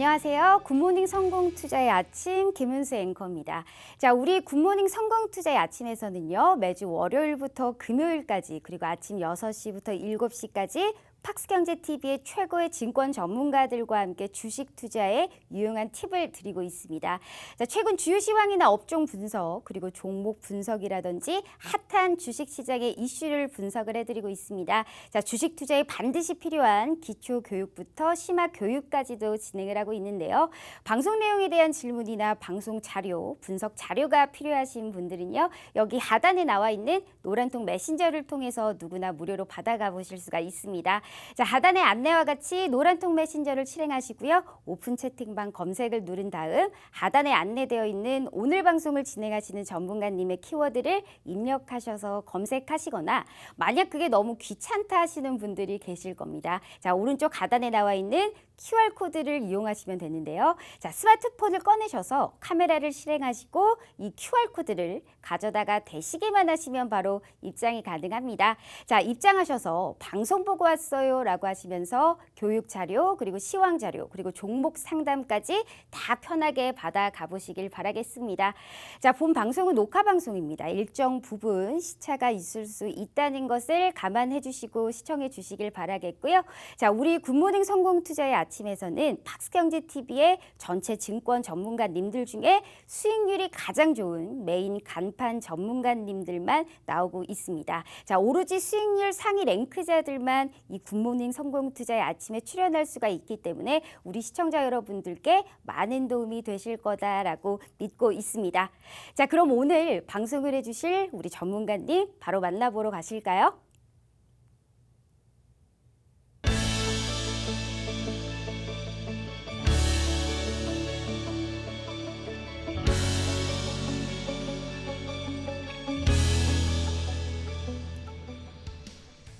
안녕하세요. 굿모닝 성공투자의 아침 김은수 앵커입니다. 자, 우리 굿모닝 성공투자의 아침에서는요. 매주 월요일부터 금요일까지 그리고 아침 6시부터 7시까지 팍스경제TV의 최고의 증권 전문가들과 함께 주식 투자에 유용한 팁을 드리고 있습니다. 자, 최근 주요 시황이나 업종 분석 그리고 종목 분석이라든지 핫한 주식 시장의 이슈를 분석을 해드리고 있습니다. 자, 주식 투자에 반드시 필요한 기초 교육부터 심화 교육까지도 진행을 하고 있는데요. 방송 내용에 대한 질문이나 방송 자료, 분석 자료가 필요하신 분들은요. 여기 하단에 나와 있는 노란통 메신저를 통해서 누구나 무료로 받아가 보실 수가 있습니다. 자, 하단의 안내와 같이 노란통 메신저를 실행하시고요. 오픈 채팅방 검색을 누른 다음 하단에 안내되어 있는 오늘 방송을 진행하시는 전문가님의 키워드를 입력하셔서 검색하시거나 만약 그게 너무 귀찮다 하시는 분들이 계실 겁니다. 자, 오른쪽 하단에 나와 있는 QR코드를 이용하시면 되는데요. 자, 스마트폰을 꺼내셔서 카메라를 실행하시고 이 QR코드를 가져다가 대시기만 하시면 바로 입장이 가능합니다. 자, 입장하셔서 방송 보고 왔어요 라고 하시면서 교육 자료 그리고 시황 자료 그리고 종목 상담까지 다 편하게 받아 가보시길 바라겠습니다. 자, 본 방송은 녹화 방송입니다. 일정 부분 시차가 있을 수 있다는 것을 감안해 주시고 시청해 주시길 바라겠고요. 자, 우리 굿모닝 성공투자의 아침에서는 팍스경제TV의 전체 증권 전문가님들 중에 수익률이 가장 좋은 메인 간판 전문가님들만 나오고 있습니다. 자, 오로지 수익률 상위 랭크자들만 이 굿모닝 성공투자의 아침에 출연할 수가 있기 때문에 우리 시청자 여러분들께 많은 도움이 되실 거다라고 믿고 있습니다. 자, 그럼 오늘 방송을 해주실 우리 전문가님 바로 만나보러 가실까요?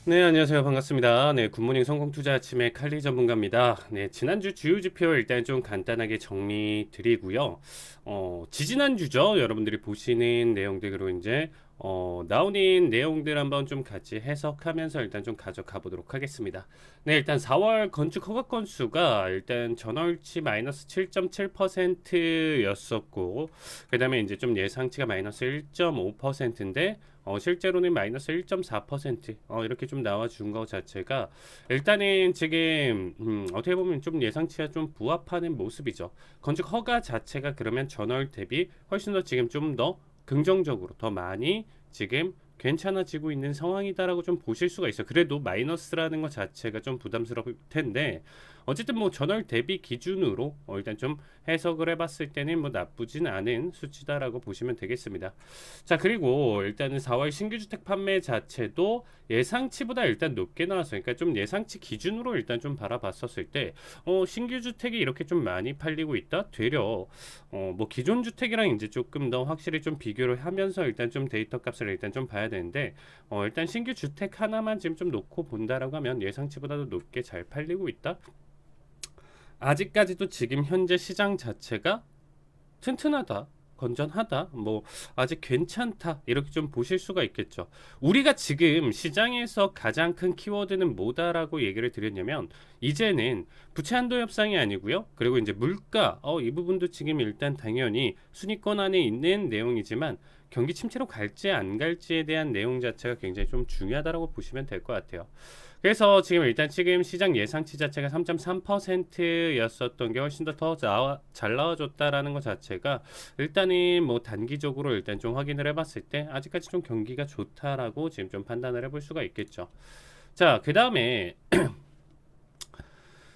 네, 안녕하세요. 반갑습니다. 네, 굿모닝 성공투자 아침의 칼리 전문가입니다. 네, 지난주 주요 지표 일단 좀 간단하게 정리 드리고요. 지지난주죠. 여러분들이 보시는 내용들로 이제 나오는 내용들 한번 좀 같이 해석하면서 일단 좀 가져가 보도록 하겠습니다. 네, 일단 4월 건축 허가 건수가 일단 전월치 마이너스 7.7%였었고, 그 다음에 이제 좀 예상치가 마이너스 1.5%인데, 실제로는 마이너스 1.4% 이렇게 좀 나와준 것 자체가 일단은 지금 어떻게 보면 좀 예상치와 좀 부합하는 모습이죠. 건축 허가 자체가 그러면 전월 대비 훨씬 더 지금 좀 더 긍정적으로 더 많이 지금 괜찮아지고 있는 상황이다라고 좀 보실 수가 있어요. 그래도 마이너스라는 것 자체가 좀 부담스러울 텐데 어쨌든 뭐 전월 대비 기준으로 일단 좀 해석을 해봤을 때는 뭐 나쁘진 않은 수치다라고 보시면 되겠습니다. 자, 그리고 일단은 4월 신규 주택 판매 자체도 예상치보다 일단 높게 나왔어요. 그러니까 좀 예상치 기준으로 일단 좀 바라봤었을 때 신규 주택이 이렇게 좀 많이 팔리고 있다. 되려 뭐 기존 주택이랑 이제 조금 더 확실히 좀 비교를 하면서 일단 좀 데이터 값을 일단 좀 봐야 되는데 일단 신규 주택 하나만 지금 좀 놓고 본다라고 하면 예상치보다도 높게 잘 팔리고 있다. 아직까지도 지금 현재 시장 자체가 튼튼하다, 건전하다, 뭐 아직 괜찮다 이렇게 좀 보실 수가 있겠죠. 우리가 지금 시장에서 가장 큰 키워드는 뭐다라고 얘기를 드렸냐면 이제는 부채 한도 협상이 아니고요. 그리고 이제 물가 이 부분도 지금 일단 당연히 순위권 안에 있는 내용이지만 경기 침체로 갈지 안 갈지에 대한 내용 자체가 굉장히 좀 중요하다라고 보시면 될 것 같아요. 그래서 지금 일단 지금 시장 예상치 자체가 3.3%였었던 게 훨씬 더 잘 나와줬다라는 것 자체가 일단은 뭐 단기적으로 일단 좀 확인을 해봤을 때 아직까지 좀 경기가 좋다라고 지금 좀 판단을 해볼 수가 있겠죠. 자, 그 다음에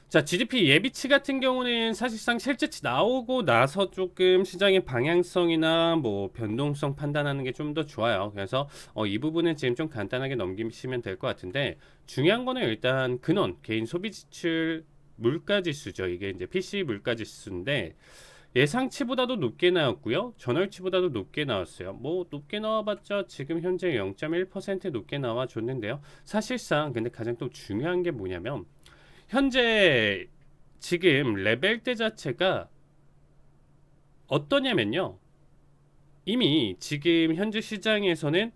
자, GDP 예비치 같은 경우는 사실상 실제치 나오고 나서 조금 시장의 방향성이나 뭐 변동성 판단하는 게 좀 더 좋아요. 그래서 이 부분은 지금 좀 간단하게 넘기시면 될 것 같은데 중요한 거는 일단 근원 개인 소비 지출 물가 지수죠. 이게 이제 PC 물가 지수인데 예상치보다도 높게 나왔고요. 전월치보다도 높게 나왔어요. 뭐 높게 나와봤자 지금 현재 0.1% 높게 나와줬는데요. 사실상 근데 가장 또 중요한 게 뭐냐면 현재 지금 레벨대 자체가 어떠냐면요. 이미 지금 현재 시장에서는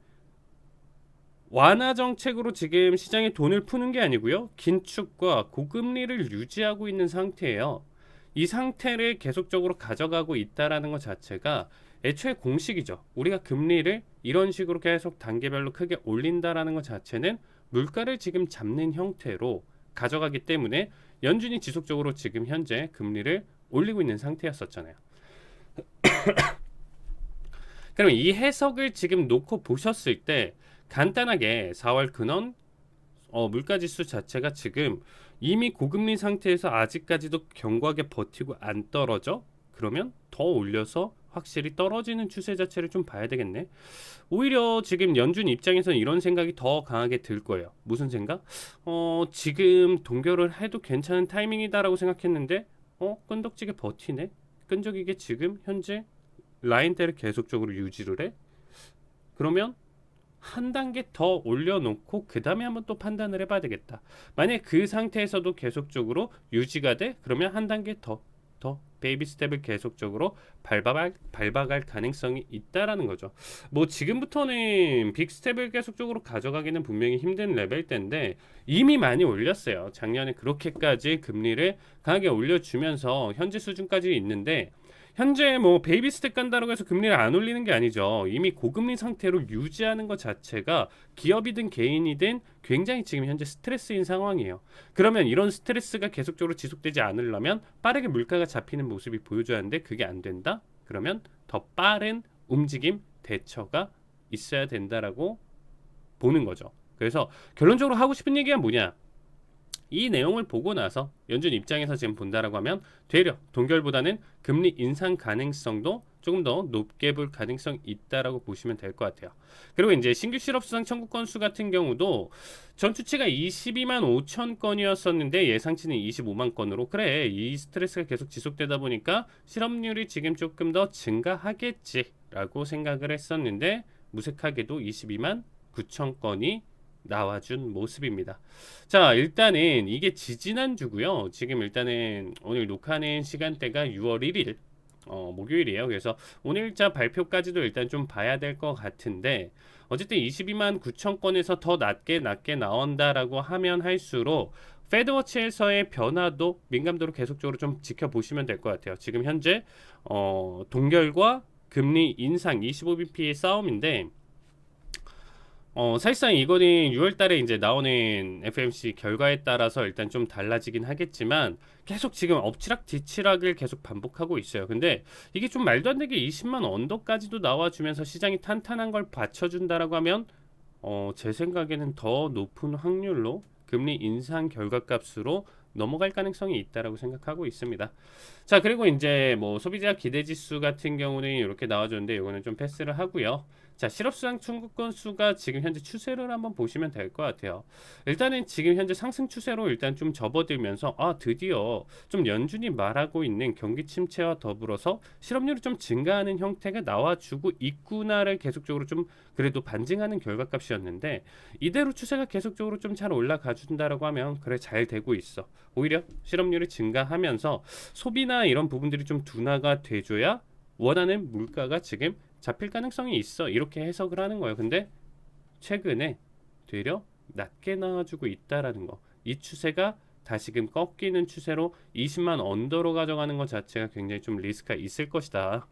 완화 정책으로 지금 시장에 돈을 푸는 게 아니고요. 긴축과 고금리를 유지하고 있는 상태예요. 이 상태를 계속적으로 가져가고 있다라는 것 자체가 애초에 공식이죠. 우리가 금리를 이런 식으로 계속 단계별로 크게 올린다라는 것 자체는 물가를 지금 잡는 형태로 가져가기 때문에 연준이 지속적으로 지금 현재 금리를 올리고 있는 상태였었잖아요. 그럼 이 해석을 지금 놓고 보셨을 때 간단하게 4월 근원 물가지수 자체가 지금 이미 고금리 상태에서 아직까지도 견고하게 버티고 안 떨어져? 그러면 더 올려서 확실히 떨어지는 추세 자체를 좀 봐야 되겠네. 오히려 지금 연준 입장에서는 이런 생각이 더 강하게 들 거예요. 무슨 생각? 지금 동결을 해도 괜찮은 타이밍이다라고 생각했는데 끈덕지게 버티네. 끈적이게 지금 현재 라인대를 계속적으로 유지를 해. 그러면 한 단계 더 올려놓고 그 다음에 한번 또 판단을 해봐야 되겠다. 만약 그 상태에서도 계속적으로 유지가 돼? 그러면 한 단계 더 베이비 스텝을 계속적으로 밟아갈 가능성이 있다라는 거죠. 뭐 지금부터는 빅 스텝을 계속적으로 가져가기는 분명히 힘든 레벨대인데 이미 많이 올렸어요. 작년에 그렇게까지 금리를 강하게 올려주면서 현재 수준까지 있는데 현재 뭐 베이비 스텝 간다고 해서 금리를 안 올리는 게 아니죠. 이미 고금리 상태로 유지하는 것 자체가 기업이든 개인이든 굉장히 지금 현재 스트레스인 상황이에요. 그러면 이런 스트레스가 계속적으로 지속되지 않으려면 빠르게 물가가 잡히는 모습이 보여줘야 하는데 그게 안 된다? 그러면 더 빠른 움직임, 대처가 있어야 된다라고 보는 거죠. 그래서 결론적으로 하고 싶은 얘기가 뭐냐? 이 내용을 보고 나서 연준 입장에서 지금 본다라고 하면 되려 동결보다는 금리 인상 가능성도 조금 더 높게 볼 가능성이 있다라고 보시면 될 것 같아요. 그리고 이제 신규 실업 수당 청구 건수 같은 경우도 전 주치가 22만 5천 건이었었는데 예상치는 25만 건으로 그래 이 스트레스가 계속 지속되다 보니까 실업률이 지금 조금 더 증가하겠지라고 생각을 했었는데 무색하게도 22만 9천 건이 나와준 모습입니다. 자, 일단은 이게 지지난주고요. 지금 일단은 오늘 녹화하는 시간대가 6월 1일 목요일이에요. 그래서 오늘자 발표까지도 일단 좀 봐야 될 것 같은데 어쨌든 22만 9천 건에서 더 낮게 나온다라고 하면 할수록 페드워치에서의 변화도 민감도를 계속적으로 좀 지켜보시면 될 것 같아요. 지금 현재 동결과 금리 인상 25bp의 싸움인데 사실상 이거는 6월 달에 이제 나오는 FOMC 결과에 따라서 일단 좀 달라지긴 하겠지만 계속 지금 엎치락 뒤치락을 계속 반복하고 있어요. 근데 이게 좀 말도 안 되게 20만 언더까지도 나와주면서 시장이 탄탄한 걸 받쳐준다라고 하면 제 생각에는 더 높은 확률로 금리 인상 결과값으로 넘어갈 가능성이 있다라고 생각하고 있습니다. 자, 그리고 이제 뭐 소비자 기대 지수 같은 경우는 이렇게 나와줬는데 이거는 좀 패스를 하고요. 자, 실업수당 청구 건수가 지금 현재 추세를 한번 보시면 될 것 같아요. 일단은 지금 현재 상승 추세로 일단 좀 접어들면서 드디어 좀 연준이 말하고 있는 경기 침체와 더불어서 실업률이 좀 증가하는 형태가 나와주고 있구나를 계속적으로 좀 그래도 반증하는 결과값이었는데 이대로 추세가 계속적으로 좀 잘 올라가 준다라고 하면 그래 잘 되고 있어. 오히려 실업률이 증가하면서 소비나 이런 부분들이 좀 둔화가 돼줘야 원하는 물가가 지금 잡힐 가능성이 있어. 이렇게 해석을 하는 거예요. 근데 최근에 되려 낮게 나와주고 있다라는 거. 이 추세가 다시금 꺾이는 추세로 20만 언더로 가져가는 것 자체가 굉장히 좀 리스크가 있을 것이다.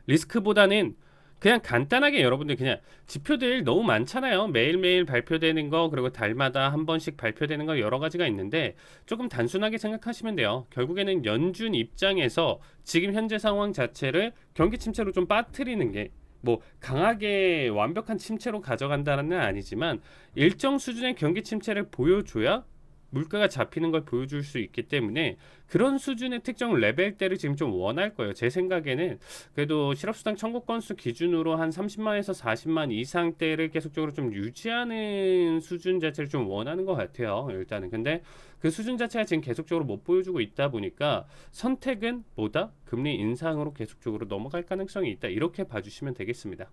리스크보다는 그냥 간단하게 여러분들 그냥 지표들 너무 많잖아요. 매일매일 발표되는 거 그리고 달마다 한 번씩 발표되는 거 여러 가지가 있는데 조금 단순하게 생각하시면 돼요. 결국에는 연준 입장에서 지금 현재 상황 자체를 경기 침체로 좀 빠뜨리는 게 뭐 강하게 완벽한 침체로 가져간다는 건 아니지만 일정 수준의 경기 침체를 보여줘야 물가가 잡히는 걸 보여줄 수 있기 때문에 그런 수준의 특정 레벨대를 지금 좀 원할 거예요. 제 생각에는 그래도 실업수당 청구 건수 기준으로 한 30만에서 40만 이상대를 계속적으로 좀 유지하는 수준 자체를 좀 원하는 것 같아요. 일단은 근데 그 수준 자체가 지금 계속적으로 못 보여주고 있다 보니까 선택은 뭐다? 금리 인상으로 계속적으로 넘어갈 가능성이 있다. 이렇게 봐주시면 되겠습니다.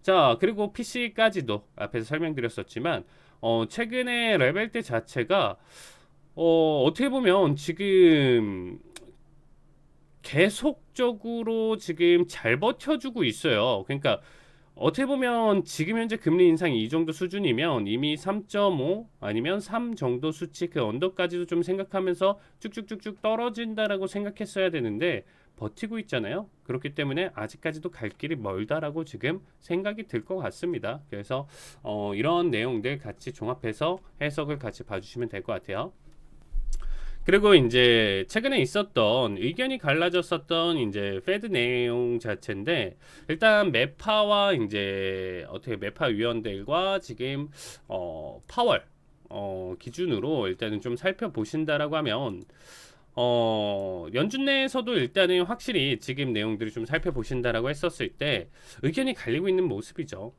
자, 그리고 PC까지도 앞에서 설명드렸었지만 최근에 레벨대 자체가 어떻게 보면 지금 계속적으로 지금 잘 버텨주고 있어요. 그러니까 어떻게 보면 지금 현재 금리 인상이 이 정도 수준이면 이미 3.5 아니면 3 정도 수치 그 언더까지도 좀 생각하면서 쭉쭉쭉쭉 떨어진다라고 생각했어야 되는데 버티고 있잖아요. 그렇기 때문에 아직까지도 갈 길이 멀다라고 지금 생각이 들 것 같습니다. 그래서 이런 내용들 같이 종합해서 해석을 같이 봐주시면 될 것 같아요. 그리고 이제 최근에 있었던 의견이 갈라졌었던 이제 페드 내용 자체인데 일단 매파와 이제 어떻게 매파 위원들과 지금 파월 기준으로 일단은 좀 살펴보신다라고 하면 연준 내에서도 일단은 확실히 지금 내용들을 좀 살펴보신다라고 했었을 때 의견이 갈리고 있는 모습이죠.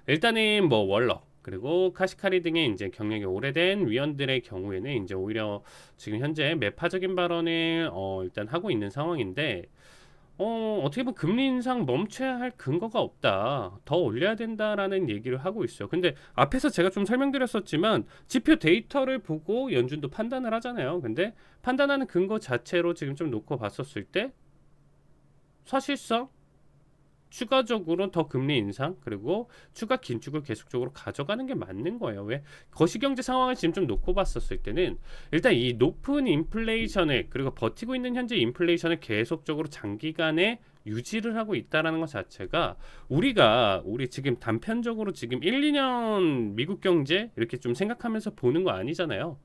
일단은 뭐 월러 그리고 카시카리 등의 이제 경력이 오래된 위원들의 경우에는 이제 오히려 지금 현재 매파적인 발언을 일단 하고 있는 상황인데 어떻게 보면 금리 인상 멈춰야 할 근거가 없다. 더 올려야 된다라는 얘기를 하고 있어요. 근데 앞에서 제가 좀 설명드렸었지만 지표 데이터를 보고 연준도 판단을 하잖아요. 근데 판단하는 근거 자체로 지금 좀 놓고 봤었을 때 사실상 추가적으로 더 금리 인상 그리고 추가 긴축을 계속적으로 가져가는 게 맞는 거예요. 왜? 거시경제 상황을 지금 좀 놓고 봤었을 때는 일단 이 높은 인플레이션을 그리고 버티고 있는 현재 인플레이션을 계속적으로 장기간에 유지를 하고 있다라는 것 자체가 우리 지금 단편적으로 지금 1, 2년 미국 경제 이렇게 좀 생각하면서 보는 거 아니잖아요.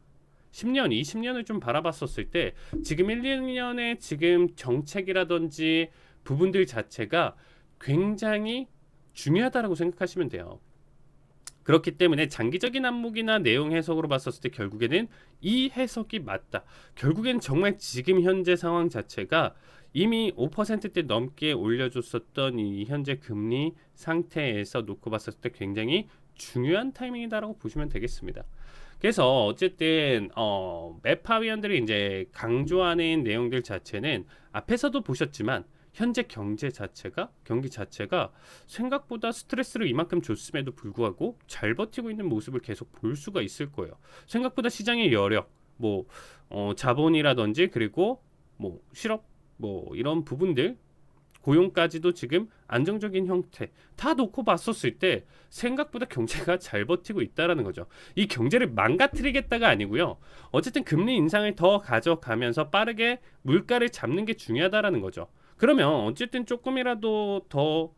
10년, 20년을 좀 바라봤었을 때 지금 1, 2년의 지금 정책이라든지 부분들 자체가 굉장히 중요하다라고 생각하시면 돼요. 그렇기 때문에 장기적인 안목이나 내용 해석으로 봤었을 때 결국에는 이 해석이 맞다. 결국엔 정말 지금 현재 상황 자체가 이미 5%대 넘게 올려줬었던 이 현재 금리 상태에서 놓고 봤었을 때 굉장히 중요한 타이밍이다라고 보시면 되겠습니다. 그래서 어쨌든 매파 위원들이 이제 강조하는 내용들 자체는 앞에서도 보셨지만 현재 경기 자체가 생각보다 스트레스를 이만큼 줬음에도 불구하고 잘 버티고 있는 모습을 계속 볼 수가 있을 거예요. 생각보다 시장의 여력, 뭐 자본이라든지 그리고 뭐 실업, 뭐 이런 부분들 고용까지도 지금 안정적인 형태 다 놓고 봤었을 때 생각보다 경제가 잘 버티고 있다라는 거죠. 이 경제를 망가뜨리겠다가 아니고요. 어쨌든 금리 인상을 더 가져가면서 빠르게 물가를 잡는 게 중요하다라는 거죠. 그러면 어쨌든 조금이라도 더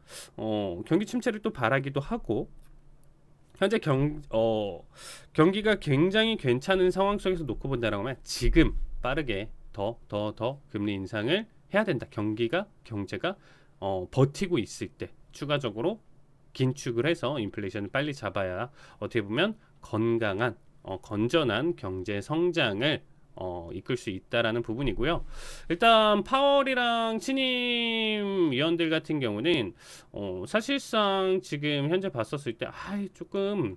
경기 침체를 또 바라기도 하고 현재 경기가 굉장히 괜찮은 상황 속에서 놓고 본다라고 하면 지금 빠르게 더 금리 인상을 해야 된다. 경제가 버티고 있을 때 추가적으로 긴축을 해서 인플레이션을 빨리 잡아야 어떻게 보면 건강한 건전한 경제 성장을 이끌 수 있다라는 부분이고요. 일단 파월이랑 신임 위원들 같은 경우는 사실상 지금 현재 봤었을 때 조금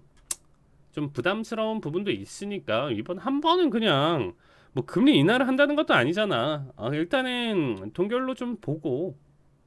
좀 부담스러운 부분도 있으니까 이번 한 번은 그냥 뭐 금리 인하를 한다는 것도 아니잖아. 일단은 동결로 좀 보고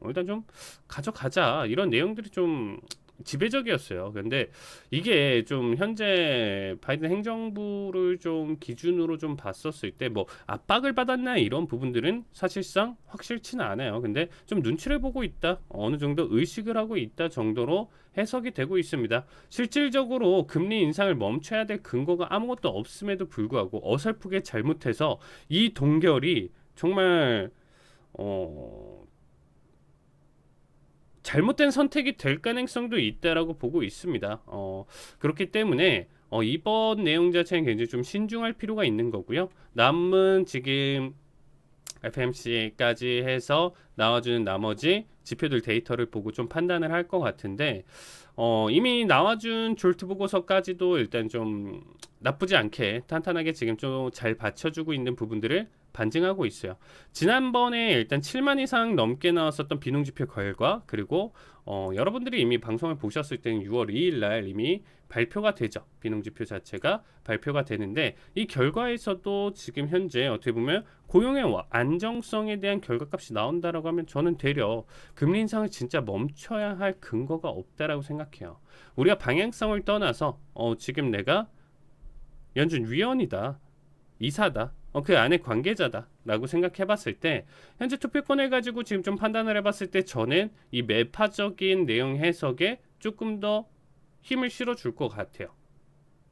일단 좀 가져가자 이런 내용들이 좀 지배적이었어요. 근데 이게 좀 현재 바이든 행정부를 좀 기준으로 좀 봤었을 때 뭐 압박을 받았나 이런 부분들은 사실상 확실치는 않아요. 근데 좀 눈치를 보고 있다, 어느 정도 의식을 하고 있다 정도로 해석이 되고 있습니다. 실질적으로 금리 인상을 멈춰야 될 근거가 아무것도 없음에도 불구하고 어설프게 잘못해서 이 동결이 정말 잘못된 선택이 될 가능성도 있다라고 보고 있습니다. 그렇기 때문에 이번 내용 자체는 굉장히 좀 신중할 필요가 있는 거고요. 남은 지금 FMC까지 해서 나와주는 나머지 지표들 데이터를 보고 좀 판단을 할 것 같은데 이미 나와준 졸트 보고서까지도 일단 좀 나쁘지 않게 탄탄하게 지금 좀 잘 받쳐주고 있는 부분들을 반증하고 있어요. 지난번에 일단 7만 이상 넘게 나왔었던 비농지표 결과 그리고 여러분들이 이미 방송을 보셨을 때는 6월 2일 날 이미 발표가 되죠. 비농지표 자체가 발표가 되는데 이 결과에서도 지금 현재 어떻게 보면 고용의 안정성에 대한 결과값이 나온다라고 하면 저는 되려 금리 인상을 진짜 멈춰야 할 근거가 없다라고 생각해요. 우리가 방향성을 떠나서 지금 내가 연준 위원이다. 이사다. 그 안에 관계자다라고 생각해봤을 때 현재 투표권을 가지고 지금 좀 판단을 해봤을 때 저는 이 매파적인 내용 해석에 조금 더 힘을 실어줄 것 같아요.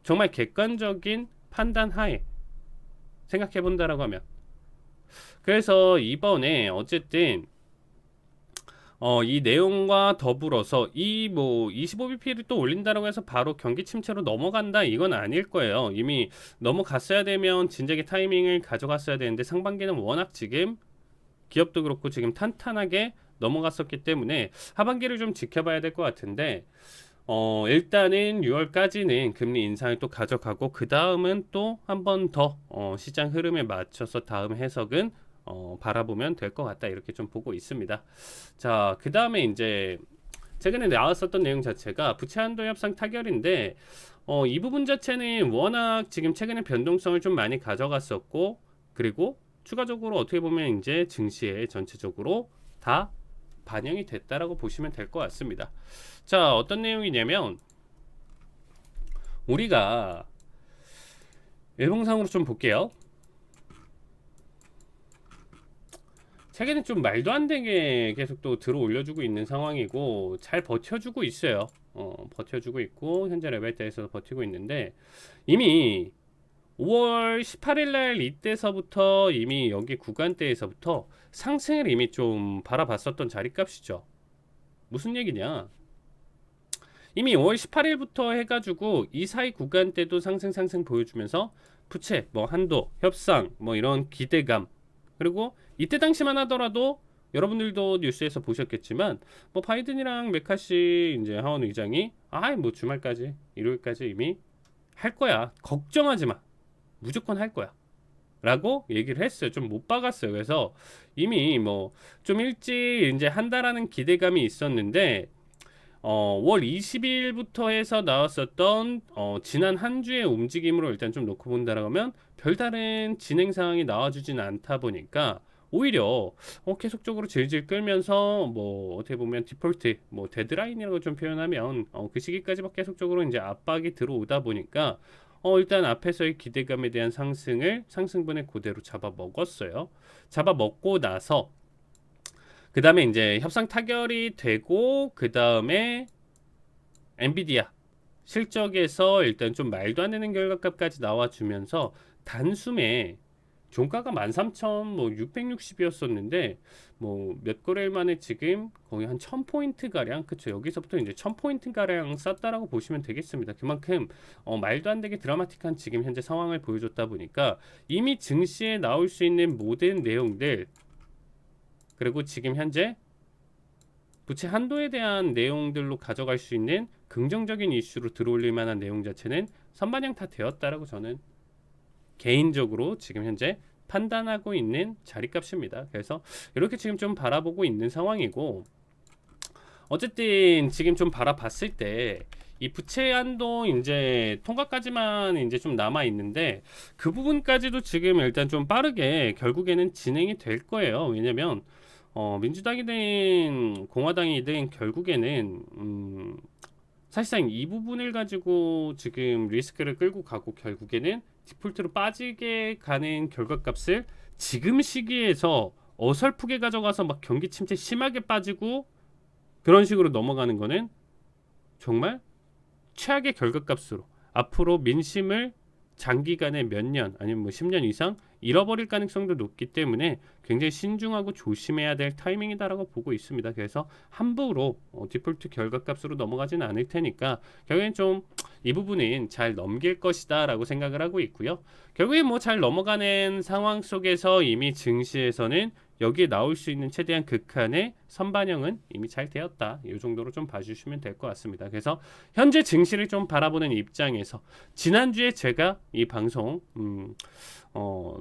정말 객관적인 판단 하에 생각해본다라고 하면. 그래서 이번에 어쨌든 이 내용과 더불어서 이 뭐 25bp를 또 올린다라고 해서 바로 경기 침체로 넘어간다 이건 아닐 거예요. 이미 넘어갔어야 되면 진작에 타이밍을 가져갔어야 되는데 상반기는 워낙 지금 기업도 그렇고 지금 탄탄하게 넘어갔었기 때문에 하반기를 좀 지켜봐야 될 것 같은데 일단은 6월까지는 금리 인상을 또 가져가고 그 다음은 또 한 번 더 시장 흐름에 맞춰서 다음 해석은 바라보면 될 것 같다 이렇게 좀 보고 있습니다. 자, 그 다음에 이제 최근에 나왔었던 내용 자체가 부채 한도 협상 타결인데 이 부분 자체는 워낙 지금 최근에 변동성을 좀 많이 가져갔었고 그리고 추가적으로 어떻게 보면 이제 증시에 전체적으로 다 반영이 됐다라고 보시면 될 것 같습니다. 자, 어떤 내용이냐면 우리가 일봉상으로 좀 볼게요. 최근에 좀 말도 안 되게 계속 또 들어 올려주고 있는 상황이고 잘 버텨주고 있어요. 버텨주고 있고 현재 레벨대에서 버티고 있는데 이미 5월 18일 날 이때서부터 이미 여기 구간대에서부터 상승을 이미 좀 바라봤었던 자리값이죠. 무슨 얘기냐? 이미 5월 18일부터 해가지고 이 사이 구간대도 상승 보여주면서 부채, 뭐 한도, 협상, 뭐 이런 기대감 그리고 이때 당시만 하더라도 여러분들도 뉴스에서 보셨겠지만 뭐 바이든이랑 메카시 이제 하원 의장이 뭐 주말까지 일요일까지 이미 할 거야. 걱정하지 마. 무조건 할 거야. 라고 얘기를 했어요. 좀 못 박았어요. 그래서 이미 뭐 좀 일찍 이제 한다라는 기대감이 있었는데 5월 20일부터 해서 나왔었던 지난 한 주의 움직임으로 일단 좀 놓고 본다라고 하면 별다른 진행 사항이 나와주지는 않다 보니까 오히려 계속적으로 질질 끌면서 뭐 어떻게 보면 디폴트 뭐 데드라인이라고 좀 표현하면 그 시기까지 막 계속적으로 이제 압박이 들어오다 보니까 일단 앞에서의 기대감에 대한 상승분의 그대로 잡아 먹었어요. 잡아 먹고 나서 그 다음에 이제 협상 타결이 되고 그 다음에 엔비디아 실적에서 일단 좀 말도 안 되는 결과값까지 나와주면서 단숨에 종가가 13,660이었었는데 뭐 몇 거래일 만에 지금 거의 한 1000포인트 가량 그쵸 여기서부터 이제 1000포인트 가량 쌌다라고 보시면 되겠습니다. 그만큼 말도 안 되게 드라마틱한 지금 현재 상황을 보여줬다 보니까 이미 증시에 나올 수 있는 모든 내용들 그리고 지금 현재 부채 한도에 대한 내용들로 가져갈 수 있는 긍정적인 이슈로 들어올릴 만한 내용 자체는 선반영 다 되었다라고 저는 개인적으로 지금 현재 판단하고 있는 자리값입니다. 그래서 이렇게 지금 좀 바라보고 있는 상황이고 어쨌든 지금 좀 바라봤을 때 이 부채 한도 이제 통과까지만 이제 좀 남아 있는데 그 부분까지도 지금 일단 좀 빠르게 결국에는 진행이 될 거예요. 왜냐면 민주당이든 공화당이든 결국에는 사실상 이 부분을 가지고 지금 리스크를 끌고 가고 결국에는 디폴트로 빠지게 가는 결과값을 지금 시기에서 어설프게 가져가서 막 경기 침체 심하게 빠지고 그런 식으로 넘어가는 거는 정말 최악의 결과값으로 앞으로 민심을 장기간에 몇 년 아니면 뭐 10년 이상 잃어버릴 가능성도 높기 때문에 굉장히 신중하고 조심해야 될 타이밍이다라고 보고 있습니다. 그래서 함부로 디폴트 결과값으로 넘어가지는 않을 테니까 결국엔 좀 이 부분은 잘 넘길 것이다라고 생각을 하고 있고요. 결국엔 뭐 잘 넘어가는 상황 속에서 이미 증시에서는 여기에 나올 수 있는 최대한 극한의 선반영은 이미 잘 되었다. 이 정도로 좀 봐주시면 될 것 같습니다. 그래서 현재 증시를 좀 바라보는 입장에서 지난주에 제가 이 방송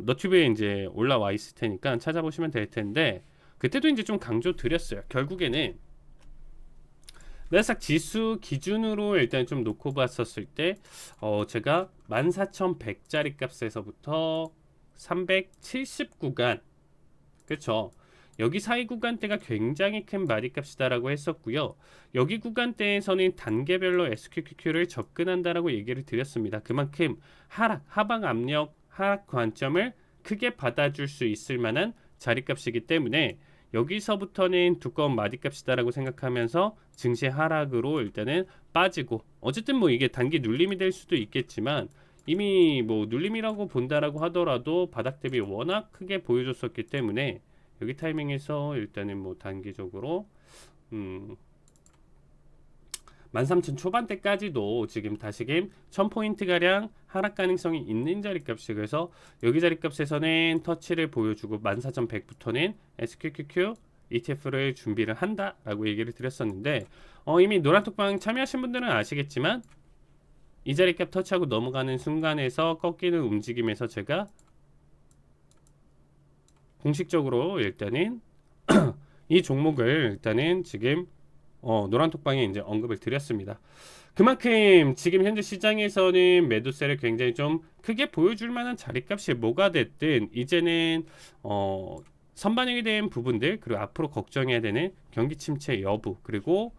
너튜브에 이제 올라와 있을 테니까 찾아보시면 될 텐데 그때도 이제 좀 강조 드렸어요. 결국에는 나스닥 지수 기준으로 일단 좀 놓고 봤었을 때 제가 14,100짜리 값에서부터 370 구간 그렇죠. 여기 사이 구간대가 굉장히 큰 마디값이다라고 했었고요. 여기 구간대에서는 단계별로 SQQQ를 접근한다라고 얘기를 드렸습니다. 그만큼 하락, 하방 압력 하락 관점을 크게 받아줄 수 있을 만한 자리값이기 때문에 여기서부터는 두꺼운 마디값이다라고 생각하면서 증시 하락으로 일단은 빠지고, 어쨌든 뭐 이게 단기 눌림이 될 수도 있겠지만 이미 뭐 눌림이라고 본다라고 하더라도 바닥 대비 워낙 크게 보여줬었기 때문에 여기 타이밍에서 일단은 뭐 단기적으로 13,000 초반대까지도 지금 다시금 1000포인트 가량 하락 가능성이 있는 자리값이, 그래서 여기 자리값에서는 터치를 보여주고 14,100부터는 SQQQ ETF를 준비를 한다라고 얘기를 드렸었는데, 이미 노란톡방 참여하신 분들은 아시겠지만 이 자리값 터치하고 넘어가는 순간에서 꺾이는 움직임에서 제가 공식적으로 일단은 이 종목을 일단은 지금 노란톡방에 이제 언급을 드렸습니다. 그만큼 지금 현재 시장에서는 매도세를 굉장히 좀 크게 보여줄 만한 자리값이 뭐가 됐든 이제는 선반영이 된 부분들, 그리고 앞으로 걱정해야 되는 경기 침체 여부, 그리고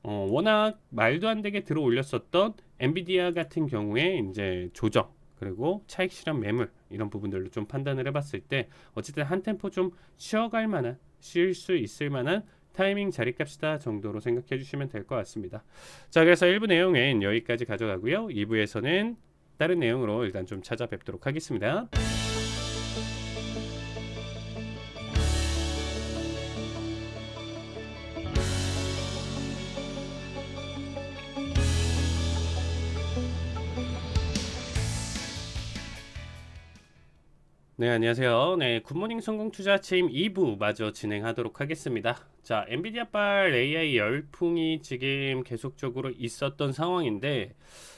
워낙 말도 안 되게 들어 올렸었던 엔비디아 같은 경우에 이제 조정, 그리고 차익 실현 매물, 이런 부분들로 좀 판단을 해봤을 때 어쨌든 한 템포 좀 쉬어갈 만한, 쉴 수 있을 만한 타이밍 자리값이다 정도로 생각해 주시면 될 것 같습니다. 자, 그래서 1부 내용은 여기까지 가져가고요. 2부에서는 다른 내용으로 일단 좀 찾아뵙도록 하겠습니다. 네, 안녕하세요. 네, 굿모닝 성공 투자 아침 2부 마저 진행하도록 하겠습니다. 자, 엔비디아발 AI 열풍이 지금 계속적으로 있었던 상황인데,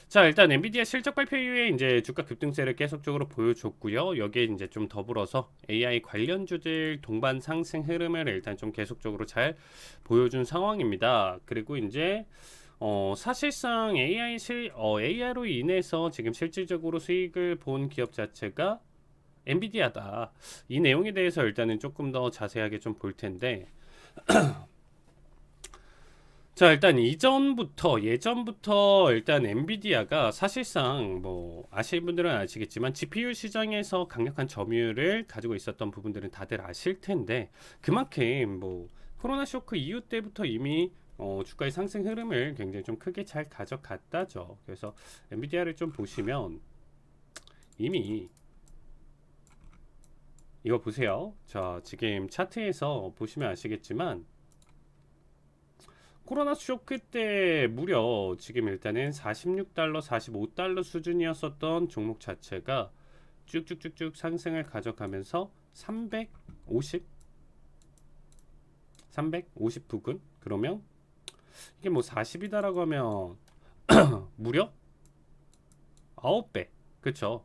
자, 일단 엔비디아 실적 발표 이후에 이제 주가 급등세를 계속적으로 보여줬고요. 여기에 이제 좀 더불어서 AI 관련주들 동반 상승 흐름을 일단 좀 계속적으로 잘 보여준 상황입니다. 그리고 이제 사실상 AI로 인해서 지금 실질적으로 수익을 본 기업 자체가 엔비디아다. 이 내용에 대해서 일단은 조금 더 자세하게 좀 볼 텐데, 자, 일단 예전부터 일단 엔비디아가 사실상 뭐 아시는 분들은 아시겠지만 GPU 시장에서 강력한 점유율을 가지고 있었던 부분들은 다들 아실 텐데, 그만큼 뭐 코로나 쇼크 이후 때부터 이미 주가의 상승 흐름을 굉장히 좀 크게 잘 가져갔다죠. 그래서 엔비디아를 좀 보시면 이미 이거 보세요. 자, 지금 차트에서 보시면 아시겠지만 코로나 쇼크 때 무려 지금 일단은 46달러, 45달러 수준이었었던 종목 자체가 쭉쭉쭉쭉 상승을 가져가면서 350 부근? 그러면 이게 뭐 40이다라고 하면 무려 9배. 그쵸?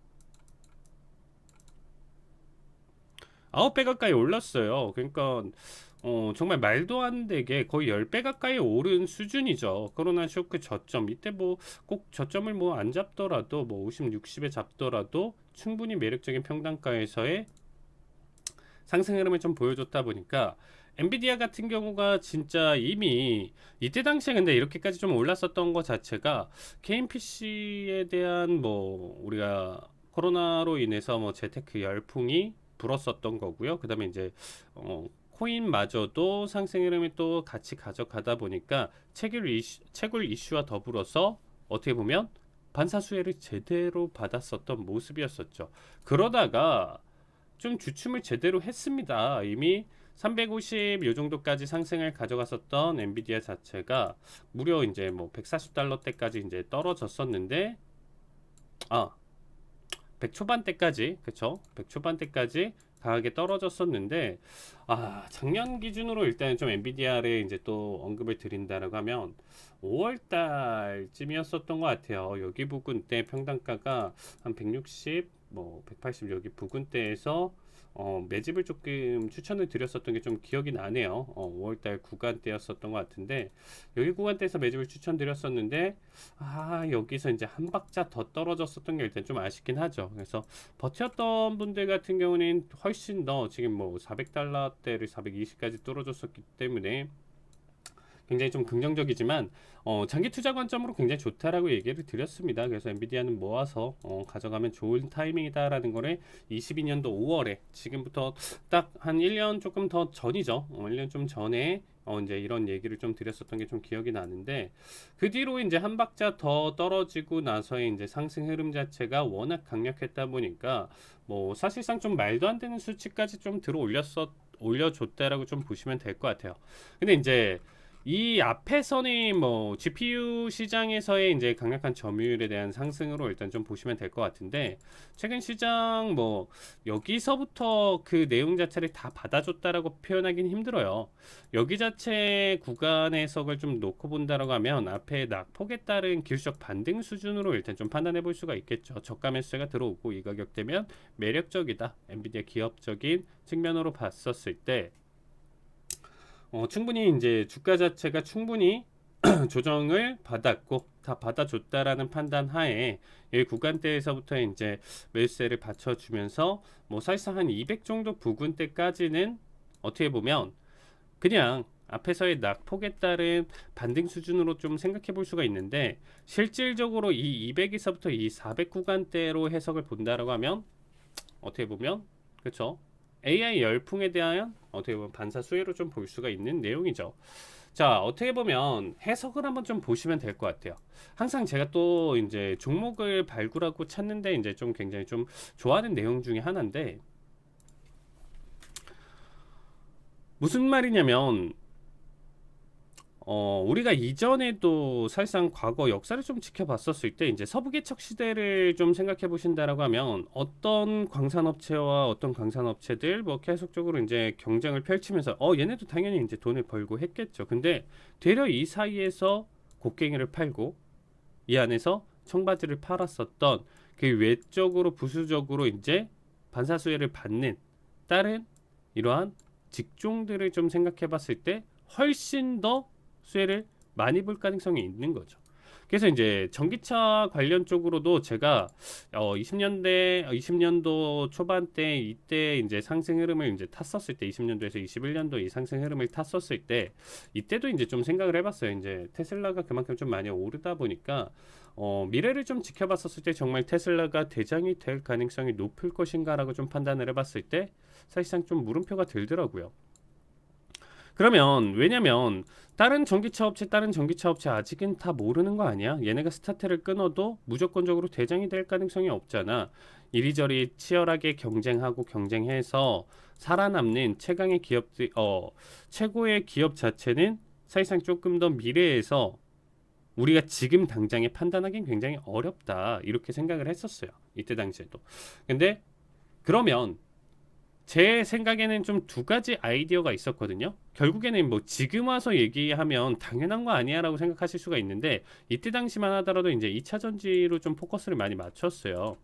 9배 가까이 올랐어요. 그러니까 정말 말도 안 되게 거의 10배 가까이 오른 수준이죠. 코로나 쇼크 저점. 이때 뭐 꼭 저점을 뭐 안 잡더라도 뭐 50, 60에 잡더라도 충분히 매력적인 평단가에서의 상승 흐름을 좀 보여줬다 보니까 엔비디아 같은 경우가 진짜 이미 이때 당시에 근데 이렇게까지 좀 올랐었던 것 자체가 개인 PC에 대한 뭐 우리가 코로나로 인해서 뭐 재테크 열풍이 불었었던 거고요. 그 다음에 이제 코인마저도 상승 흐름이 또 같이 가져가다 보니까 채굴 이슈와 더불어서 어떻게 보면 반사수혜를 제대로 받았었던 모습이었었죠. 그러다가 좀 주춤을 제대로 했습니다. 이미 350 요 정도까지 상승을 가져갔었던 엔비디아 자체가 무려 이제 뭐 140달러대까지 이제 떨어졌었는데, 100 초반대까지, 그쵸? 100 초반대까지 강하게 떨어졌었는데, 작년 기준으로 일단 좀 엔비디아를 이제 또 언급을 드린다라고 하면 5월달쯤이었었던 것 같아요. 여기 부근대 평단가가 한 160, 뭐 180 여기 부근대에서 매집을 조금 추천을 드렸었던 게 좀 기억이 나네요. 5월달 구간대였었던 것 같은데 여기 구간대에서 매집을 추천드렸었는데 여기서 이제 한 박자 더 떨어졌었던 게 일단 좀 아쉽긴 하죠. 그래서 버텼던 분들 같은 경우는 훨씬 더 지금 뭐 400달러대를 420까지 뚫어줬었기 때문에 굉장히 좀 긍정적이지만 장기 투자 관점으로 굉장히 좋다라고 얘기를 드렸습니다. 그래서 엔비디아는 모아서 가져가면 좋은 타이밍이다라는 거를 22년도 5월에 지금부터 딱 한 1년 조금 더 전이죠. 1년 좀 전에 이제 이런 얘기를 좀 드렸었던 게 좀 기억이 나는데 그 뒤로 이제 한 박자 더 떨어지고 나서의 이제 상승 흐름 자체가 워낙 강력했다 보니까 뭐 사실상 좀 말도 안 되는 수치까지 좀 올려줬다라고 좀 보시면 될 것 같아요. 근데 이제 이 앞에서는 뭐 GPU 시장에서의 이제 강력한 점유율에 대한 상승으로 일단 좀 보시면 될 것 같은데 최근 시장 뭐 여기서부터 그 내용 자체를 다 받아줬다라고 표현하기는 힘들어요. 여기 자체 구간 해석을 좀 놓고 본다라고 하면 앞에 낙폭에 따른 기술적 반등 수준으로 일단 좀 판단해 볼 수가 있겠죠. 저가 매수세가 들어오고 이 가격대면 매력적이다. 엔비디아 기업적인 측면으로 봤었을 때 충분히 이제 주가 자체가 충분히 조정을 받았고 다 받아줬다라는 판단 하에 이 구간대에서부터 이제 매수세를 받쳐주면서 뭐 사실상 한 200 정도 부근대까지는 어떻게 보면 그냥 앞에서의 낙폭에 따른 반등 수준으로 좀 생각해 볼 수가 있는데 실질적으로 이 200에서부터 이 400 구간대로 해석을 본다라고 하면 어떻게 보면 그렇죠. AI 열풍에 대한 어떻게 보면 반사 수혜로 좀 볼 수가 있는 내용이죠. 자, 어떻게 보면 해석을 한번 좀 보시면 될 것 같아요. 항상 제가 또 이제 종목을 발굴하고 찾는데 이제 좀 굉장히 좀 좋아하는 내용 중에 하나인데 무슨 말이냐면 우리가 이전에도 사실상 과거 역사를 좀 지켜봤었을 때 이제 서부개척 시대를 좀 생각해 보신다라고 하면 어떤 광산업체와 어떤 광산업체들 뭐 계속적으로 이제 경쟁을 펼치면서 얘네도 당연히 이제 돈을 벌고 했겠죠. 근데 되려 이 사이에서 곡괭이를 팔고 이 안에서 청바지를 팔았었던 그 외적으로 부수적으로 이제 반사수혜를 받는 다른 이러한 직종들을 좀 생각해 봤을 때 훨씬 더 수혜를 많이 볼 가능성이 있는 거죠. 그래서 이제 전기차 관련 쪽으로도 제가 20년도 초반 때 이때 이제 상승 흐름을 이제 탔었을 때 20년도에서 21년도 이 상승 흐름을 탔었을 때 이때도 이제 좀 생각을 해봤어요. 이제 테슬라가 그만큼 좀 많이 오르다 보니까 미래를 좀 지켜봤었을 때 정말 테슬라가 대장이 될 가능성이 높을 것인가라고 좀 판단을 해봤을 때 사실상 좀 물음표가 들더라고요. 그러면 왜냐면 다른 전기차 업체 아직은 다 모르는 거 아니야? 얘네가 스타트를 끊어도 무조건적으로 대장이 될 가능성이 없잖아. 이리저리 치열하게 경쟁하고 경쟁해서 살아남는 최강의 기업들, 최고의 기업 자체는 사실상 조금 더 미래에서 우리가 지금 당장에 판단하기는 굉장히 어렵다. 이렇게 생각을 했었어요. 이때 당시에도. 근데 그러면 제 생각에는 좀 두 가지 아이디어가 있었거든요. 결국에는 뭐 지금 와서 얘기하면 당연한 거 아니야 라고 생각하실 수가 있는데 이때 당시만 하더라도 이제 2차 전지로 좀 포커스를 많이 맞췄어요.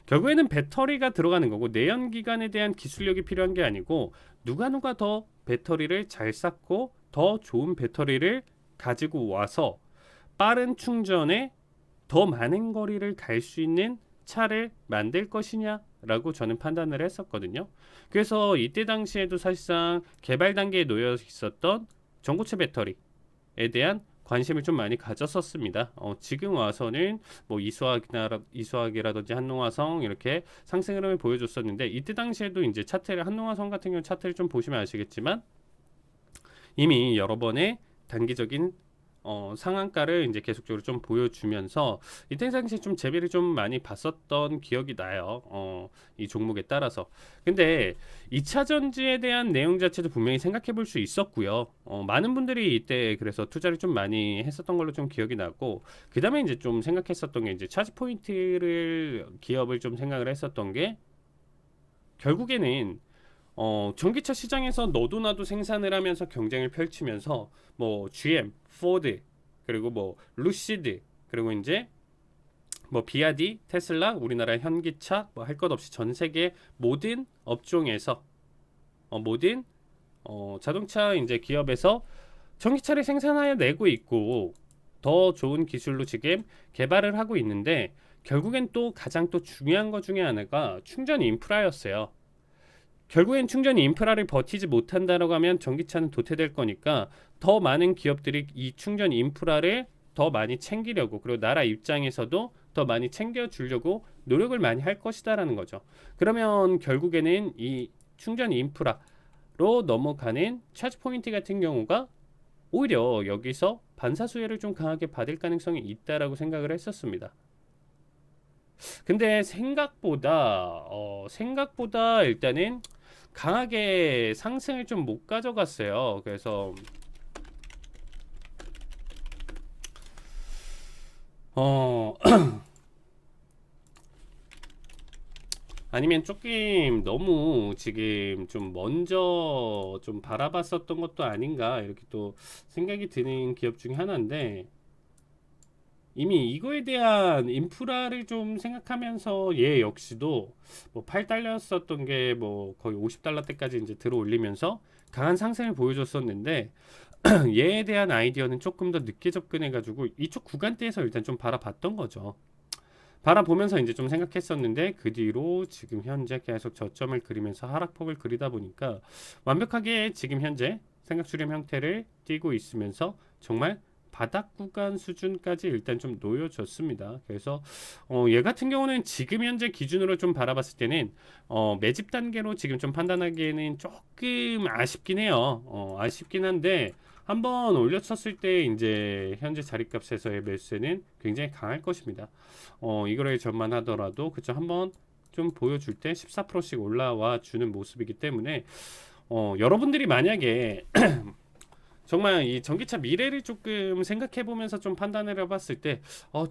결국에는 배터리가 들어가는 거고 내연기관에 대한 기술력이 필요한 게 아니고 누가 더 배터리를 잘 쌓고 더 좋은 배터리를 가지고 와서 빠른 충전에 더 많은 거리를 갈 수 있는 차를 만들 것이냐라고 저는 판단을 했었거든요. 그래서 이때 당시에도 사실상 개발 단계에 놓여 있었던 전고체 배터리에 대한 관심을 좀 많이 가졌었습니다. 지금 와서는 뭐 이수학이라든지 한농화성 이렇게 상승 흐름을 보여줬었는데 이때 당시에도 이제 차트를 한농화성 같은 경우 차트를 좀 보시면 아시겠지만 이미 여러 번의 단기적인 상한가를 이제 계속적으로 좀 보여주면서 이때 당시에 좀 재배를 좀 많이 봤었던 기억이 나요. 이 종목에 따라서. 근데 2차 전지에 대한 내용 자체도 분명히 생각해 볼 수 있었고요. 많은 분들이 이때 그래서 투자를 좀 많이 했었던 걸로 좀 기억이 나고, 그 다음에 이제 좀 생각했었던 게 이제 차지 포인트를 기업을 좀 생각을 했었던 게 결국에는 전기차 시장에서 너도 나도 생산을 하면서 경쟁을 펼치면서 뭐 GM, 포드, 그리고 뭐 루시드, 그리고 이제 뭐 비아디, 테슬라, 우리나라 현기차 뭐 할 것 없이 전 세계 모든 업종에서 모든 자동차 이제 기업에서 전기차를 생산하여 내고 있고 더 좋은 기술로 지금 개발을 하고 있는데 결국엔 또 가장 또 중요한 것 중에 하나가 충전 인프라였어요. 결국엔 충전 인프라를 버티지 못한다라고 하면 전기차는 도태될 거니까 더 많은 기업들이 이 충전 인프라를 더 많이 챙기려고, 그리고 나라 입장에서도 더 많이 챙겨주려고 노력을 많이 할 것이다라는 거죠. 그러면 결국에는 이 충전 인프라로 넘어가는 차지 포인트 같은 경우가 오히려 여기서 반사수혜를 좀 강하게 받을 가능성이 있다라고 생각을 했었습니다. 근데 생각보다 일단은 강하게 상승을 좀 못 가져갔어요. 그래서 아니면 조금 너무 지금 좀 먼저 좀 바라봤었던 것도 아닌가 이렇게 또 생각이 드는 기업 중에 하나인데, 이미 이거에 대한 인프라를 좀 생각하면서 얘 역시도 뭐 8달러였었던 게 뭐 거의 50달러대까지 이제 들어 올리면서 강한 상승을 보여줬었는데 얘에 대한 아이디어는 조금 더 늦게 접근해 가지고 이쪽 구간대에서 일단 좀 바라봤던 거죠. 바라보면서 이제 좀 생각했었는데 그 뒤로 지금 현재 계속 저점을 그리면서 하락폭을 그리다 보니까 완벽하게 지금 현재 생각 수렴 형태를 띄고 있으면서 정말 바닥 구간 수준까지 일단 좀 놓여졌습니다. 그래서 얘 같은 경우는 지금 현재 기준으로 좀 바라봤을 때는 매집 단계로 지금 좀 판단하기에는 조금 아쉽긴 해요. 아쉽긴 한데 한번 올려쳤을 때 이제 현재 자리값에서의 매수세는 굉장히 강할 것입니다. 이거를 전만하더라도 그쵸, 한번 좀 보여줄 때 14%씩 올라와 주는 모습이기 때문에 여러분들이 만약에 정말 이 전기차 미래를 조금 생각해 보면서 좀 판단을 해봤을 때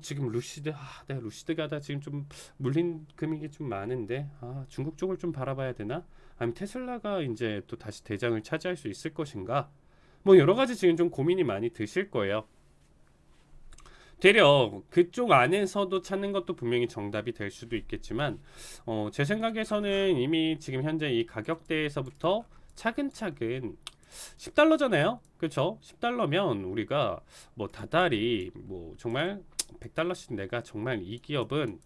지금 루시드 내가 루시드 가다 지금 좀 물린 금액이 좀 많은데 중국 쪽을 좀 바라봐야 되나, 아니면 테슬라가 이제 또 다시 대장을 차지할 수 있을 것인가, 뭐 여러 가지 지금 좀 고민이 많이 드실 거예요. 되려 그쪽 안에서도 찾는 것도 분명히 정답이 될 수도 있겠지만 제 생각에서는 이미 지금 현재 이 가격대에서부터 차근차근 10달러잖아요. 그렇죠? 10달러면 우리가 뭐 다달이 뭐 정말 100달러씩 내가 정말 이 기업은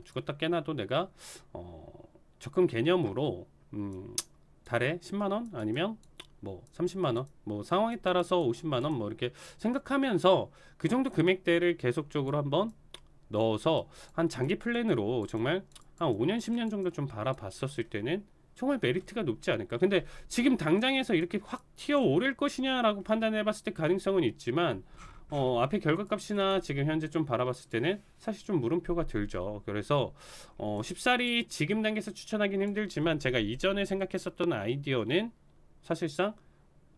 죽었다 깨나도 내가 적금 개념으로 달에 10만원 아니면 뭐 30만원 뭐 상황에 따라서 50만원 뭐 이렇게 생각하면서 그 정도 금액대를 계속적으로 한번 넣어서 한 장기 플랜으로 정말 한 5년 10년 정도 좀 바라봤었을 때는 정말 메리트가 높지 않을까. 근데 지금 당장에서 이렇게 확 튀어 오를 것이냐라고 판단해 봤을 때 가능성은 있지만 앞에 결과값이나 지금 현재 좀 바라봤을 때는 사실 좀 물음표가 들죠. 그래서 쉽사리 지금 단계에서 추천하기는 힘들지만 제가 이전에 생각했었던 아이디어는 사실상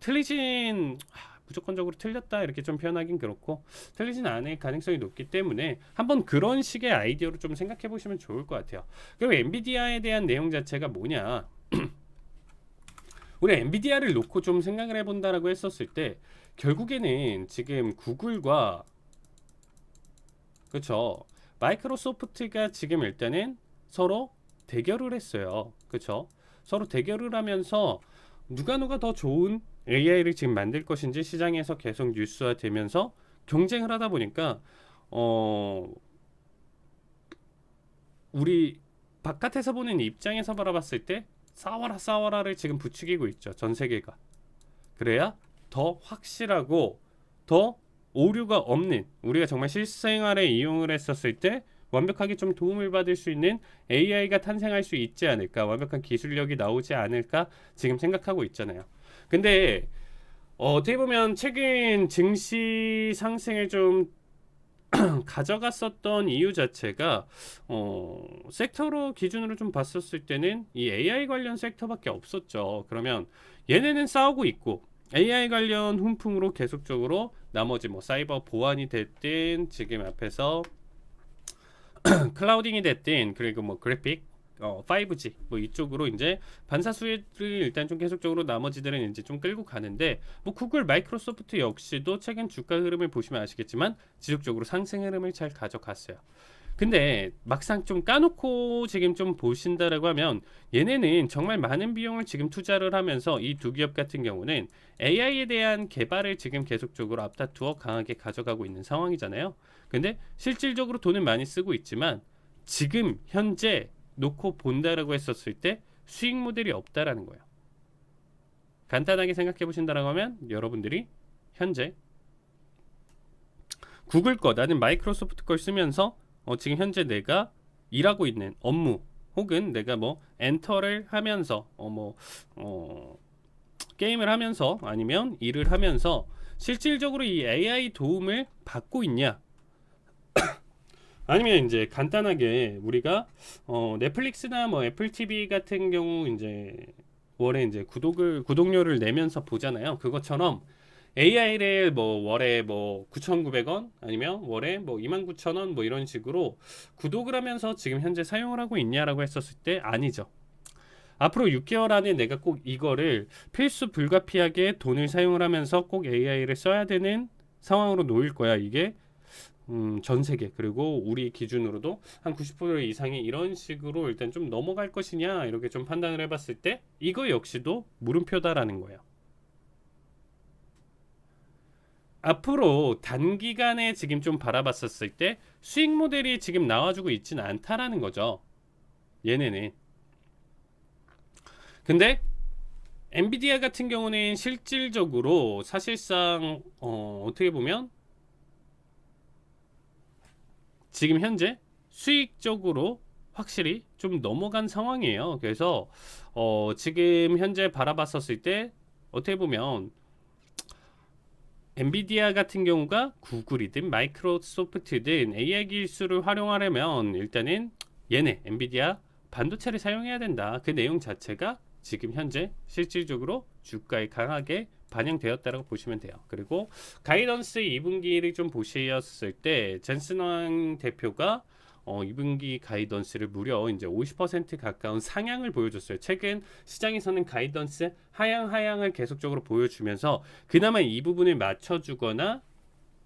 틀리진 무조건적으로 틀렸다 이렇게 좀 표현하긴 그렇고 틀리진 않을 가능성이 높기 때문에 한번 그런 식의 아이디어로 좀 생각해 보시면 좋을 것 같아요. 그리고 엔비디아에 대한 내용 자체가 뭐냐, 우리 엔비디아를 놓고 좀 생각을 해본다라고 했었을 때 결국에는 지금 구글과 그렇죠, 마이크로소프트가 지금 일단은 서로 대결을 했어요. 그렇죠, 서로 대결을 하면서 누가 더 좋은 AI를 지금 만들 것인지 시장에서 계속 뉴스화되면서 경쟁을 하다 보니까 우리 바깥에서 보는 입장에서 바라봤을 때 싸워라를 지금 부추기고 있죠. 전 세계가. 그래야 더 확실하고 더 오류가 없는, 우리가 정말 실생활에 이용을 했었을 때 완벽하게 좀 도움을 받을 수 있는 AI가 탄생할 수 있지 않을까, 완벽한 기술력이 나오지 않을까 지금 생각하고 있잖아요. 근데 어떻게 보면 최근 증시 상승을 좀 가져갔었던 이유 자체가 섹터로 기준으로 좀 봤었을 때는 이 AI 관련 섹터밖에 없었죠. 그러면 얘네는 싸우고 있고 AI 관련 훈풍으로 계속적으로 나머지 뭐 사이버 보안이 됐든 지금 앞에서 클라우딩이 됐든 그리고 뭐 그래픽 5G 뭐 이쪽으로 이제 반사수혜를 일단 좀 계속적으로 나머지들은 이제 좀 끌고 가는데, 뭐 구글, 마이크로소프트 역시도 최근 주가 흐름을 보시면 아시겠지만 지속적으로 상승 흐름을 잘 가져갔어요. 근데 막상 좀 까놓고 지금 좀 보신다라고 하면 얘네는 정말 많은 비용을 지금 투자를 하면서 이 두 기업 같은 경우는 AI에 대한 개발을 지금 계속적으로 앞다투어 강하게 가져가고 있는 상황이잖아요. 근데 실질적으로 돈을 많이 쓰고 있지만 지금 현재 놓고 본다라고 했었을 때 수익 모델이 없다라는 거예요. 간단하게 생각해 보신다라고 하면 여러분들이 현재 구글 거, 나는 마이크로소프트 걸 쓰면서 지금 현재 내가 일하고 있는 업무 혹은 내가 뭐 엔터를 하면서 게임을 하면서 아니면 일을 하면서 실질적으로 이 AI 도움을 받고 있냐, 아니면 이제 간단하게 우리가 넷플릭스나 뭐 애플 TV 같은 경우 이제 월에 이제 구독료를 내면서 보잖아요. 그것처럼 AI를 뭐 월에 뭐 9,900원 아니면 월에 뭐 29,000원 뭐 이런 식으로 구독을 하면서 지금 현재 사용을 하고 있냐라고 했었을 때 아니죠. 앞으로 6개월 안에 내가 꼭 이거를 필수 불가피하게 돈을 사용을 하면서 꼭 AI를 써야 되는 상황으로 놓일 거야. 이게 전 세계 그리고 우리 기준으로도 한 90% 이상이 이런 식으로 일단 좀 넘어갈 것이냐 이렇게 좀 판단을 해봤을 때 이거 역시도 물음표다라는 거예요. 앞으로 단기간에 지금 좀 바라봤었을 때 수익 모델이 지금 나와주고 있지는 않다라는 거죠. 얘네는. 근데 엔비디아 같은 경우는 실질적으로 사실상 어떻게 보면 지금 현재 수익적으로 확실히 좀 넘어간 상황이에요. 그래서 지금 현재 바라봤었을 때 어떻게 보면 엔비디아 같은 경우가 구글이든 마이크로소프트든 AI 기술을 활용하려면 일단은 얘네 엔비디아 반도체를 사용해야 된다. 그 내용 자체가 지금 현재 실질적으로 주가에 강하게 반영되었다라고 보시면 돼요. 그리고 가이던스 2분기를 좀 보셨을 때 젠슨 대표가 2분기 가이던스를 무려 이제 50% 가까운 상향을 보여줬어요. 최근 시장에서는 가이던스 하향을 계속적으로 보여주면서 그나마 이 부분을 맞춰주거나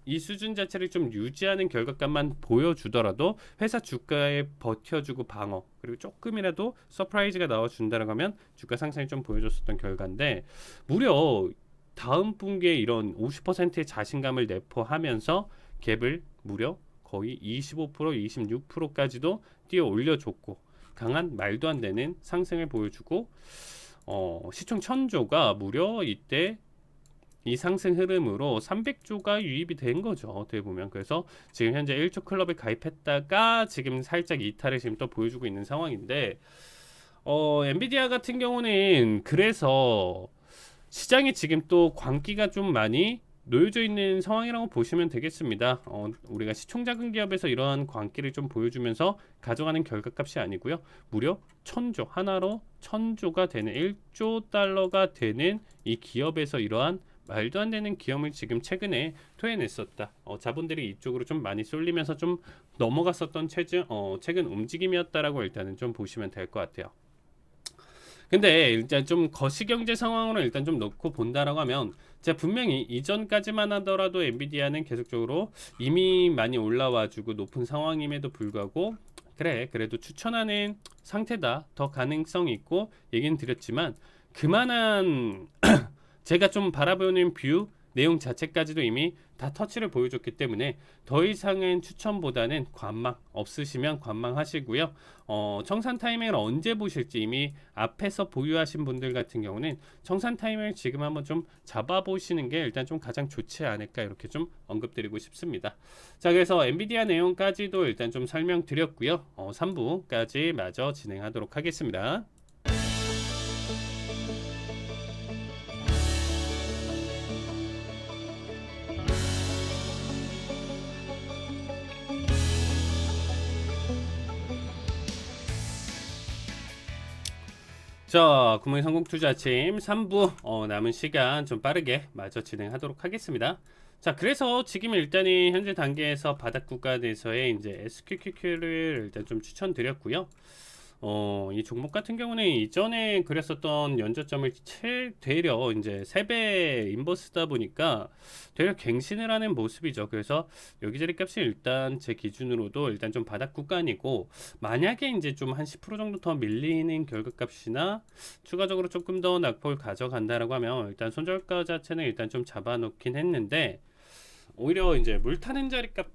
이 수준 자체를 좀 유지하는 결과값만 보여주더라도 회사 주가에 버텨주고 방어 그리고 조금이라도 서프라이즈가 나와준다라고 하면 주가 상승이 좀 보여줬었던 결과인데 무려 다음 분기에 이런 50%의 자신감을 내포하면서 갭을 무려 거의 25%, 26%까지도 뛰어 올려줬고 강한 말도 안 되는 상승을 보여주고 시총 1000조가 무려 이때 이 상승 흐름으로 300조가 유입이 된 거죠. 어떻게 보면. 그래서 지금 현재 1조 클럽에 가입했다가 지금 살짝 이탈을 지금 또 보여주고 있는 상황인데 엔비디아 같은 경우는 그래서 시장에 지금 또 광기가 좀 많이 놓여져 있는 상황이라고 보시면 되겠습니다. 우리가 시총 작은 기업에서 이러한 광기를 좀 보여주면서 가져가는 결과값이 아니고요. 무려 1000조, 하나로 1000조가 되는 1조 달러가 되는 이 기업에서 이러한 말도 안 되는 기업을 지금 최근에 토해냈었다. 자본들이 이쪽으로 좀 많이 쏠리면서 좀 넘어갔었던 최근 움직임이었다라고 일단은 좀 보시면 될 것 같아요. 근데 일단 좀 거시경제 상황으로 일단 좀 놓고 본다라고 하면 제가 분명히 이전까지만 하더라도 엔비디아는 계속적으로 이미 많이 올라와주고 높은 상황임에도 불구하고 그래 그래도 추천하는 상태다 더 가능성이 있고 얘기는 드렸지만 그만한 제가 좀 바라보는 뷰 내용 자체까지도 이미 다 터치를 보여줬기 때문에 더 이상은 추천보다는 관망 없으시면 관망하시고요. 청산 타이밍을 언제 보실지 이미 앞에서 보유하신 분들 같은 경우는 청산 타이밍을 지금 한번 좀 잡아보시는 게 일단 좀 가장 좋지 않을까 이렇게 좀 언급드리고 싶습니다. 자 그래서 엔비디아 내용까지도 일단 좀 설명드렸고요. 3부까지 마저 진행하도록 하겠습니다. 자, 굿모닝 성공투자 아침 3부 남은 시간 좀 빠르게 마저 진행하도록 하겠습니다. 자, 그래서 지금 일단은 현재 단계에서 바닥 구간에서의 이제 SQQQ를 일단 좀 추천드렸고요. 이 종목 같은 경우는 이전에 그렸었던 연저점을 되려 이제 3배 인버스다 보니까 되려 갱신을 하는 모습이죠. 그래서 여기저기 값이 일단 제 기준으로도 일단 좀 바닥 구간이고 만약에 이제 좀 한 10% 정도 더 밀리는 결과값이나 추가적으로 조금 더 낙폭을 가져간다라고 하면 일단 손절가 자체는 일단 좀 잡아놓긴 했는데 오히려 이제 물 타는 자리 값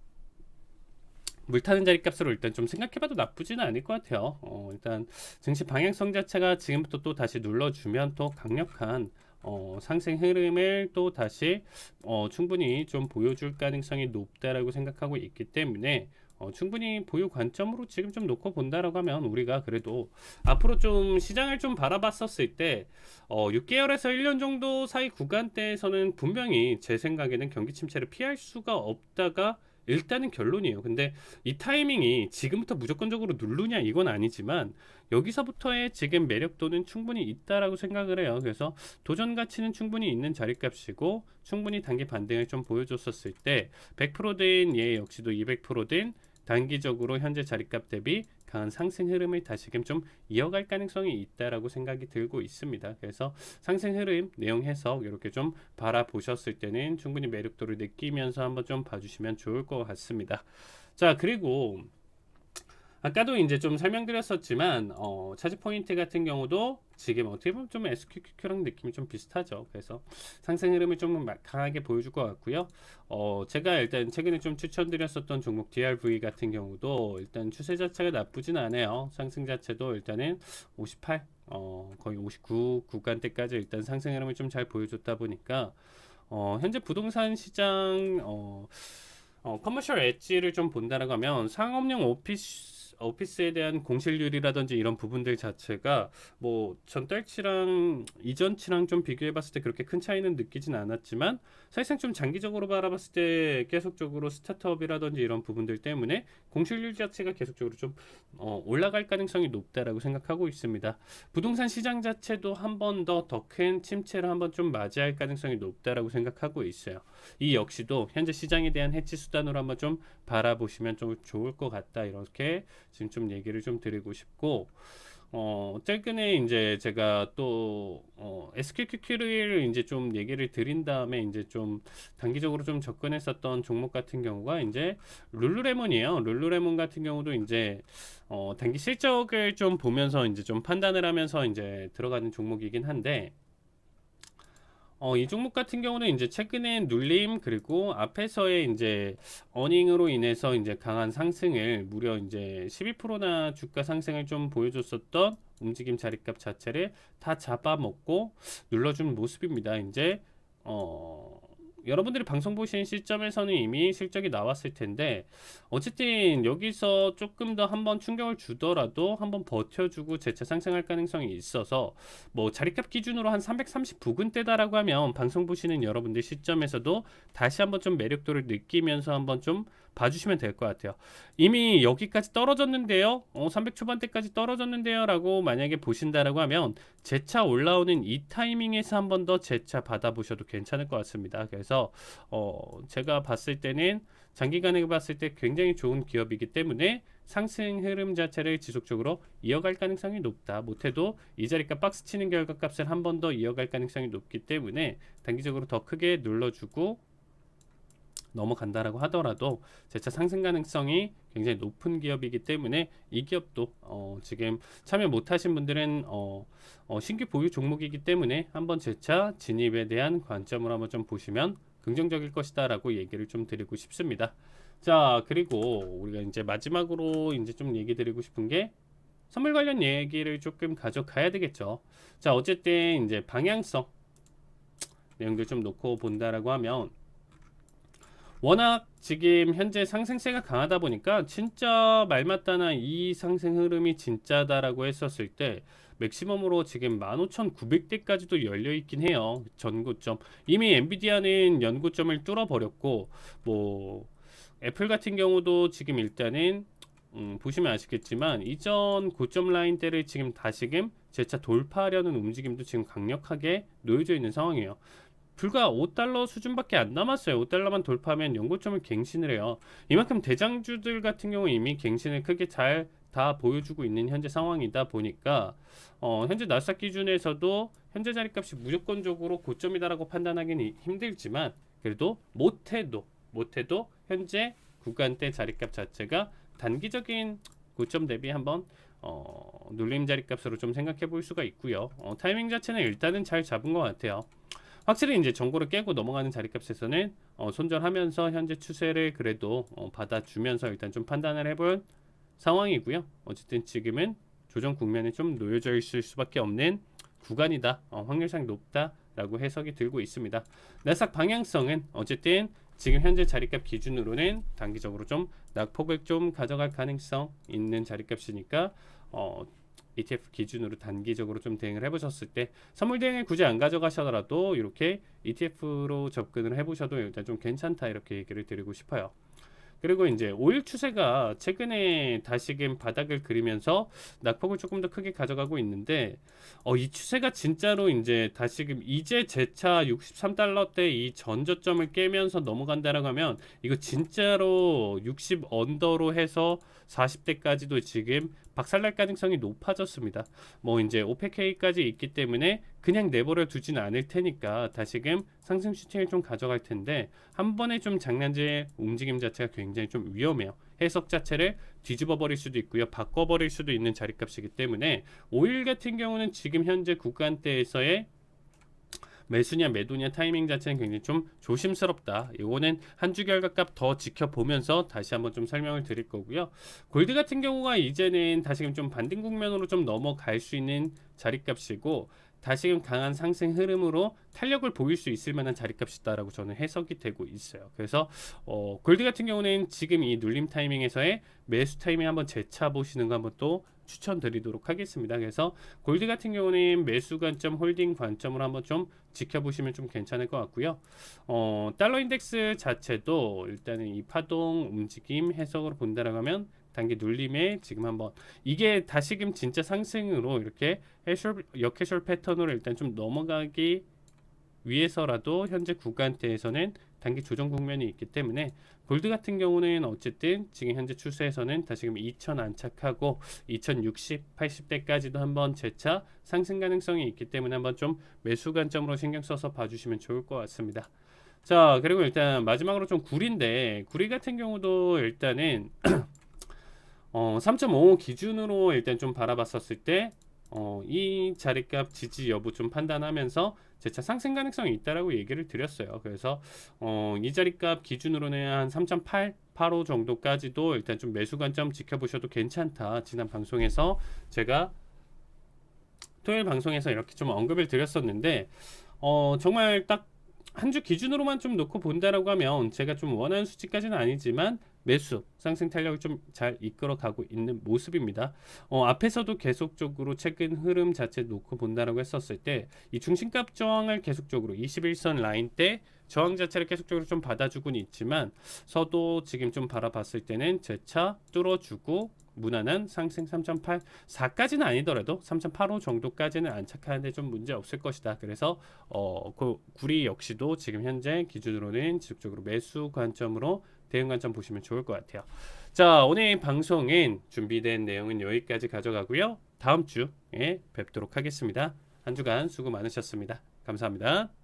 물타는 자리값으로 일단 좀 생각해봐도 나쁘지는 않을 것 같아요. 일단 증시 방향성 자체가 지금부터 또 다시 눌러주면 또 강력한 상승 흐름을 또 다시 충분히 좀 보여줄 가능성이 높다라고 생각하고 있기 때문에 충분히 보유 관점으로 지금 좀 놓고 본다라고 하면 우리가 그래도 앞으로 좀 시장을 좀 바라봤었을 때 6개월에서 1년 정도 사이 구간대에서는 분명히 제 생각에는 경기 침체를 피할 수가 없다가 일단은 결론이에요. 근데 이 타이밍이 지금부터 무조건적으로 누르냐 이건 아니지만 여기서부터의 지금 매력도는 충분히 있다라고 생각을 해요. 그래서 도전 가치는 충분히 있는 자리값이고 충분히 단기 반등을 좀 보여줬었을 때 100%된 얘 역시도 200%된 단기적으로 현재 자리값 대비 강한 상승 흐름을 다시금 좀 이어갈 가능성이 있다라고 생각이 들고 있습니다. 그래서 상승 흐름 내용 해석 이렇게 좀 바라보셨을 때는 충분히 매력도를 느끼면서 한번 좀 봐주시면 좋을 것 같습니다. 자, 그리고 아까도 이제 좀 설명드렸었지만 차지 포인트 같은 경우도 지금 어떻게 보면 좀 SQQQ랑 느낌이 좀 비슷하죠. 그래서 상승 흐름을 좀 강하게 보여줄 것 같고요. 제가 일단 최근에 좀 추천드렸었던 종목 DRV 같은 경우도 일단 추세 자체가 나쁘진 않아요. 상승 자체도 일단은 58, 거의 59 구간대까지 일단 상승 흐름을 좀 잘 보여줬다 보니까 현재 부동산 시장 커머셜 엣지를 좀 본다라고 하면 상업용 오피스에 대한 공실률이라든지 이런 부분들 자체가 뭐 전달치랑 이전치랑 좀 비교해봤을 때 그렇게 큰 차이는 느끼진 않았지만 사실상 좀 장기적으로 바라봤을 때 계속적으로 스타트업이라든지 이런 부분들 때문에 공실률 자체가 계속적으로 좀 올라갈 가능성이 높다라고 생각하고 있습니다. 부동산 시장 자체도 한 번 더 큰 침체를 한번 좀 맞이할 가능성이 높다라고 생각하고 있어요. 이 역시도 현재 시장에 대한 해치 수단으로 한번 좀 바라보시면 좀 좋을 것 같다 이렇게 지금 좀 얘기를 좀 드리고 싶고 최근에 이제 제가 또 SQQQ를 이제 좀 얘기를 드린 다음에 이제 좀 단기적으로 좀 접근했었던 종목 같은 경우가 이제 룰루레몬이에요. 룰루레몬 같은 경우도 이제 단기 실적을 좀 보면서 이제 좀 판단을 하면서 이제 들어가는 종목이긴 한데 이 종목 같은 경우는 이제 최근에 눌림 그리고 앞에서의 이제 어닝으로 인해서 이제 강한 상승을 무려 이제 12%나 주가 상승을 좀 보여줬었던 움직임 자리값 자체를 다 잡아먹고 눌러준 모습입니다. 이제 여러분들이 방송 보시는 시점에서는 이미 실적이 나왔을 텐데 어쨌든 여기서 조금 더 한번 충격을 주더라도 한번 버텨주고 재차 상승할 가능성이 있어서 뭐 자리값 기준으로 한 330 부근대다라고 하면 방송 보시는 여러분들 시점에서도 다시 한번 좀 매력도를 느끼면서 한번 좀 봐주시면 될 것 같아요. 이미 여기까지 떨어졌는데요. 300 초반대까지 떨어졌는데요. 라고 만약에 보신다라고 하면 재차 올라오는 이 타이밍에서 한번 더 재차 받아보셔도 괜찮을 것 같습니다. 그래서 제가 봤을 때는 장기간에 봤을 때 굉장히 좋은 기업이기 때문에 상승 흐름 자체를 지속적으로 이어갈 가능성이 높다. 못해도 이 자리값 박스 치는 결과값을 한 번 더 이어갈 가능성이 높기 때문에 단기적으로 더 크게 눌러주고 넘어간다라고 하더라도 재차 상승 가능성이 굉장히 높은 기업이기 때문에 이 기업도 지금 참여 못하신 분들은 신규 보유 종목이기 때문에 한번 재차 진입에 대한 관점으로 한번 좀 보시면 긍정적일 것이다 라고 얘기를 좀 드리고 싶습니다. 자, 그리고 우리가 이제 마지막으로 이제 좀 얘기 드리고 싶은 게 선물 관련 얘기를 조금 가져가야 되겠죠. 자, 어쨌든 이제 방향성 내용들 좀 놓고 본다라고 하면 워낙 지금 현재 상승세가 강하다 보니까 진짜 말맞다나 이 상승 흐름이 진짜다라고 했었을 때 맥시멈으로 지금 15,900대까지도 열려 있긴 해요. 전고점. 이미 엔비디아는 연고점을 뚫어 버렸고 뭐 애플 같은 경우도 지금 일단은 보시면 아시겠지만 이전 고점 라인대를 지금 다시금 재차 돌파하려는 움직임도 지금 강력하게 놓여져 있는 상황이에요. 불과 5달러 수준밖에 안 남았어요. 5달러만 돌파하면 연고점을 갱신을 해요. 이만큼 대장주들 같은 경우 이미 갱신을 크게 잘 다 보여주고 있는 현재 상황이다 보니까 현재 나스닥 기준에서도 현재 자리값이 무조건적으로 고점이다라고 판단하기는 힘들지만 그래도 못해도 현재 구간대 자리값 자체가 단기적인 고점 대비 한번 눌림 자리값으로 좀 생각해 볼 수가 있고요. 타이밍 자체는 일단은 잘 잡은 것 같아요. 확실히 이제 정고를 깨고 넘어가는 자리값에서는 손절하면서 현재 추세를 그래도 받아주면서 일단 좀 판단을 해볼 상황이고요. 어쨌든 지금은 조정 국면에 좀 놓여져 있을 수밖에 없는 구간이다. 확률상 높다라고 해석이 들고 있습니다. 나스닥 방향성은 어쨌든 지금 현재 자리값 기준으로는 단기적으로 좀 낙폭을 좀 가져갈 가능성 있는 자리값이니까 ETF 기준으로 단기적으로 좀 대응을 해보셨을 때 선물 대응을 굳이 안 가져가셔더라도 이렇게 ETF로 접근을 해보셔도 일단 좀 괜찮다 이렇게 얘기를 드리고 싶어요. 그리고 이제 오일 추세가 최근에 다시금 바닥을 그리면서 낙폭을 조금 더 크게 가져가고 있는데 이 추세가 진짜로 이제 다시금 이제 재차 63달러대 이 전저점을 깨면서 넘어간다라고 하면 이거 진짜로 60 언더로 해서 40대까지도 지금 박살날 가능성이 높아졌습니다. 뭐 이제 오페크까지 있기 때문에 그냥 내버려 두진 않을 테니까 다시금 상승 슈팅을 좀 가져갈 텐데 한 번에 좀 장난질 움직임 자체가 굉장히 좀 위험해요. 해석 자체를 뒤집어 버릴 수도 있고요. 바꿔 버릴 수도 있는 자리값이기 때문에 오일 같은 경우는 지금 현재 구간대에서의 매수냐 매도냐 타이밍 자체는 굉장히 좀 조심스럽다. 이거는 한 주 결과값 더 지켜보면서 다시 한번 좀 설명을 드릴 거고요. 골드 같은 경우가 이제는 다시금 좀 반등 국면으로 좀 넘어갈 수 있는 자리값이고 다시금 강한 상승 흐름으로 탄력을 보일 수 있을 만한 자리값이다라고 저는 해석이 되고 있어요. 그래서 골드 같은 경우는 지금 이 눌림 타이밍에서의 매수 타이밍 한번 재차 보시는 거 한번 또 추천드리도록 하겠습니다. 그래서 골드 같은 경우는 매수 관점, 홀딩 관점으로 한번 좀 지켜보시면 좀 괜찮을 것 같고요. 달러 인덱스 자체도 일단은 이 파동 움직임 해석으로 본다라고 하면 단기 눌림에 지금 한번 이게 다시금 진짜 상승으로 이렇게 역해셜 패턴으로 일단 좀 넘어가기 위해서라도 현재 구간대에서는 단기 조정 국면이 있기 때문에 골드 같은 경우는 어쨌든 지금 현재 추세에서는 다시금 2000 안착하고 2060, 80대까지도 한번 재차 상승 가능성이 있기 때문에 한번 좀 매수 관점으로 신경 써서 봐주시면 좋을 것 같습니다. 자, 그리고 일단 마지막으로 좀 구리인데 구리 같은 경우도 일단은 3.5 기준으로 일단 좀 바라봤었을 때 이 자리값 지지 여부 좀 판단하면서 재차 상승 가능성이 있다라고 얘기를 드렸어요. 그래서 이 자리값 기준으로는 한 3.8, 85 정도까지도 일단 좀 매수 관점 지켜보셔도 괜찮다. 지난 방송에서 제가 토요일 방송에서 이렇게 좀 언급을 드렸었는데 정말 딱 한 주 기준으로만 좀 놓고 본다라고 하면 제가 좀 원하는 수치까지는 아니지만 매수 상승 탄력을 좀 잘 이끌어 가고 있는 모습입니다. 앞에서도 계속적으로 최근 흐름 자체 놓고 본다라고 했었을 때 이 중심값 저항을 계속적으로 21선 라인 때 저항 자체를 계속적으로 좀 받아주고는 있지만 서도 지금 좀 바라봤을 때는 재차 뚫어주고 무난한 상승 3.8, 4까지는 아니더라도 3.85 정도까지는 안착하는데 좀 문제 없을 것이다. 그래서 그 구리 역시도 지금 현재 기준으로는 지속적으로 매수 관점으로 대응 관점 보시면 좋을 것 같아요. 자, 오늘 방송은 준비된 내용은 여기까지 가져가고요. 다음 주에 뵙도록 하겠습니다. 한 주간 수고 많으셨습니다. 감사합니다.